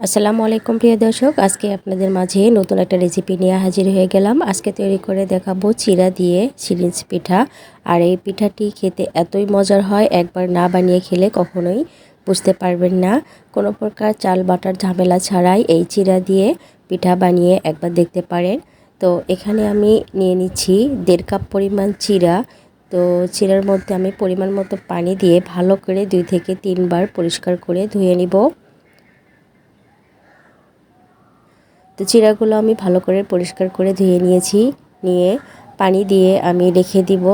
আসসালামু আলাইকুম প্রিয় দর্শক, আজকে আপনাদের মাঝে নতুন একটা রেসিপি নিয়ে হাজির হয়ে গেলাম। আজকে তৈরি করে দেখাবো চিড়া দিয়ে সিরিঞ্জ পিঠা। আর এই পিঠাটি খেতে এতই মজার হয়, একবার না বানিয়ে খেলে কখনোই বুঝতে পারবেন না। কোনো প্রকার চাল বাটার ঝামেলা ছাড়াই এই চিড়া দিয়ে পিঠা বানিয়ে একবার দেখতে পারেন। তো এখানে আমি নিয়ে নিচ্ছি 1.5 কাপ পরিমাণ চিড়া। তো চিড়ার মধ্যে আমি পরিমাণ মতো পানি দিয়ে ভালো করে 2 থেকে 3 বার পরিষ্কার করে ধুয়ে নিব। তো চিড়াগুলো আমি ভালো করে পরিষ্কার করে ধুয়ে নিয়েছি। নিয়ে পানি দিয়ে আমি রেখে দিব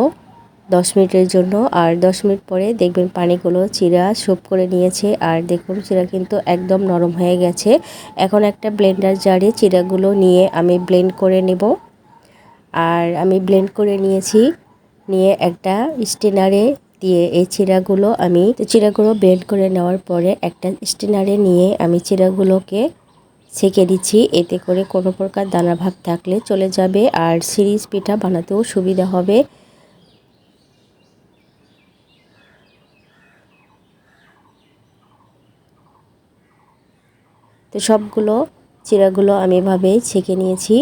10 মিনিটের জন্য। আর 10 মিনিট পরে দেখবেন পানিগুলো চিড়া সোপ করে নিয়েছে। আর দেখুন চিড়া কিন্তু একদম নরম হয়ে গেছে। এখন একটা ব্লেন্ডার জারে চিড়াগুলো নিয়ে আমি ব্লেন্ড করে নেব। আর আমি ব্লেন্ড করে নিয়েছি। নিয়ে একটা স্টেনারে দিয়ে এই চিড়াগুলো ব্লেন্ড করে নেওয়ার পরে একটা স্টেনারে নিয়ে আমি চিড়াগুলোকে ছেঁকে দিচ্ছি। এতে করে কোনো প্রকার দানা ভাব থাকলে চলে যাবে আর সিরিজ পিঠা বানাতেও সুবিধা হবে। তো সবগুলো চিড়াগুলো আমি এভাবে ছেঁকে নিয়েছি।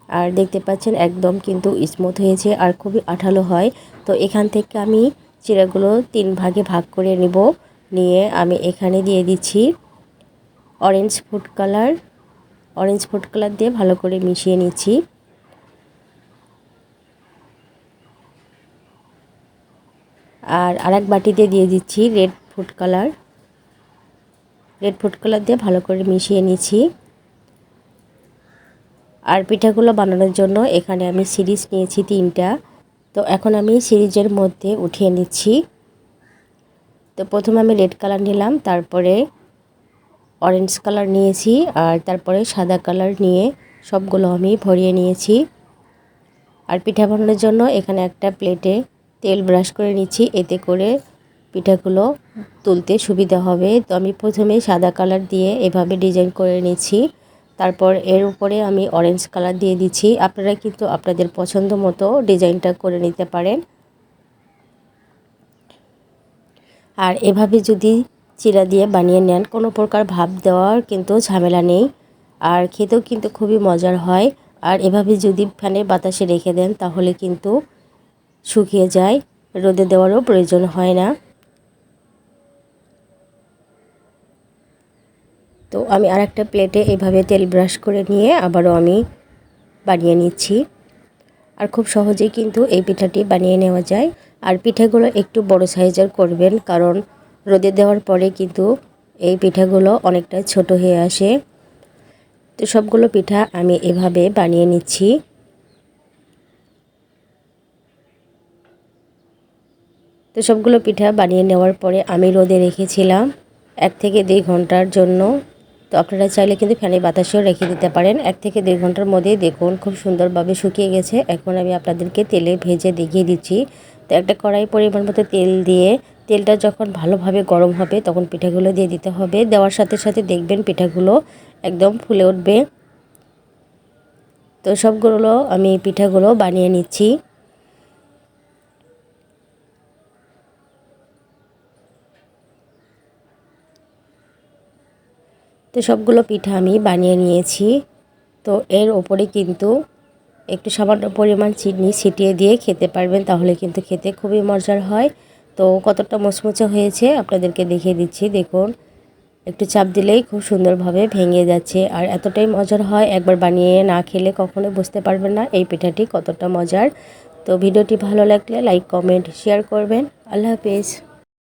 আর দেখতে পাচ্ছেন একদম কিন্তু স্মুথ হয়েছে আর খুবই আঠালো হয়। তো এখান থেকে আমি চিড়াগুলো 3 ভাগে ভাগ করে নেব। নিয়ে আমি এখানে দিয়ে দিচ্ছি অরেঞ্জ ফুড কালার দিয়ে ভালো করে মিশিয়ে নিচ্ছি। আর আরেক বাটিতে দিয়ে দিচ্ছি রেড ফুড কালার দিয়ে ভালো করে মিশিয়ে নিচ্ছি। আর পিঠাগুলো বানানোর জন্য এখানে আমি সিরিজ নিয়েছি 3টা। তো এখন আমি সিরিজের মধ্যে উঠিয়ে নিচ্ছি। তো প্রথমে আমি রেড কালার নিলাম, তারপরে অরেঞ্জ কালার নিয়েছি, আর তারপরে সাদা কালার নিয়ে সবগুলো আমি ভরিয়ে নিয়েছি। আর পিঠা বানানোর জন্য এখানে একটা প্লেটে তেল ব্রাশ করে নিচ্ছি, এতে করে পিঠাগুলো তুলতে সুবিধা হবে। তো আমি প্রথমে সাদা কালার দিয়ে এভাবে ডিজাইন করে নিচ্ছি। তারপর এর উপরে আমি অরেঞ্জ কালার দিয়ে দিচ্ছি। আপনারা কিন্তু আপনাদের পছন্দ মতো ডিজাইনটা করে নিতে পারেন। আর এভাবে যদি চিড়া দিয়ে বানিয়ে নেন, কোনো প্রকার ভাপ দেওয়ার কিন্তু ঝামেলা নেই। আর খেতেও কিন্তু খুবই মজার হয়। আর এভাবে যদি ফ্যানের বাতাসে রেখে দেন তাহলে কিন্তু শুকিয়ে যায়, রোদে দেওয়ারও প্রয়োজন হয় না। তো আমি আরেকটা প্লেটে এভাবে তেল ব্রাশ করে নিয়ে আবারও আমি বানিয়ে নিচ্ছি। আর খুব সহজেই কিন্তু এই পিঠাটি বানিয়ে নেওয়া যায়। আর পিঠাগুলো একটু বড় সাইজের করবেন, কারণ রোদে দেওয়ার পরে কিন্তু এই পিঠাগুলো অনেকটা ছোট হয়ে আসে। তো সবগুলো পিঠা আমি এভাবে বানিয়ে নিচ্ছি। তো সবগুলো পিঠা বানিয়ে নেওয়ার পরে আমি রোদে রেখেছিলাম 1 থেকে 2 ঘন্টার জন্য। তো আপনারা চাইলে কিন্তু ফ্যানের বাতাসেও রেখে দিতে পারেন। 1 থেকে 2 ঘন্টার মধ্যেই দেখুন খুব সুন্দরভাবে শুকিয়ে গেছে। এখন আমি আপনাদেরকে তেলে ভেজে দেখিয়ে দিচ্ছি। তো একটা কড়াই পরিমাণ মতো তেল দিয়ে তেলটা যখন ভালোভাবে গরম হবে তখন পিঠাগুলো দিয়ে দিতে হবে। দেওয়ার সাথে সাথে দেখবেন পিঠাগুলো একদম ফুলে উঠবে। তো সবগুলো আমি পিঠাগুলো বানিয়ে নিচ্ছি। তো সবগুলো পিঠা আমি বানিয়ে নিয়েছি। তো এর ওপরে কিন্তু একটু সামান্য পরিমাণ চিনি ছিটিয়ে দিয়ে খেতে পারবেন, তাহলে কিন্তু খেতে খুবই মজার হয়। তো কতটা মুচমুচে হয়েছে আপনাদেরকে দেখিয়ে দিচ্ছি। দেখুন একটু চাপ দিলেই খুব সুন্দরভাবে ভেঙে যাচ্ছে। আর এতটাই মজার হয়, একবার বানিয়ে না খেলে কখনো বুঝতে পারবেন না এই পিঠাটি কতটা মজার। তো ভিডিওটি ভালো লাগলে লাইক কমেন্ট শেয়ার করবেন। আল্লাহ হাফেজ।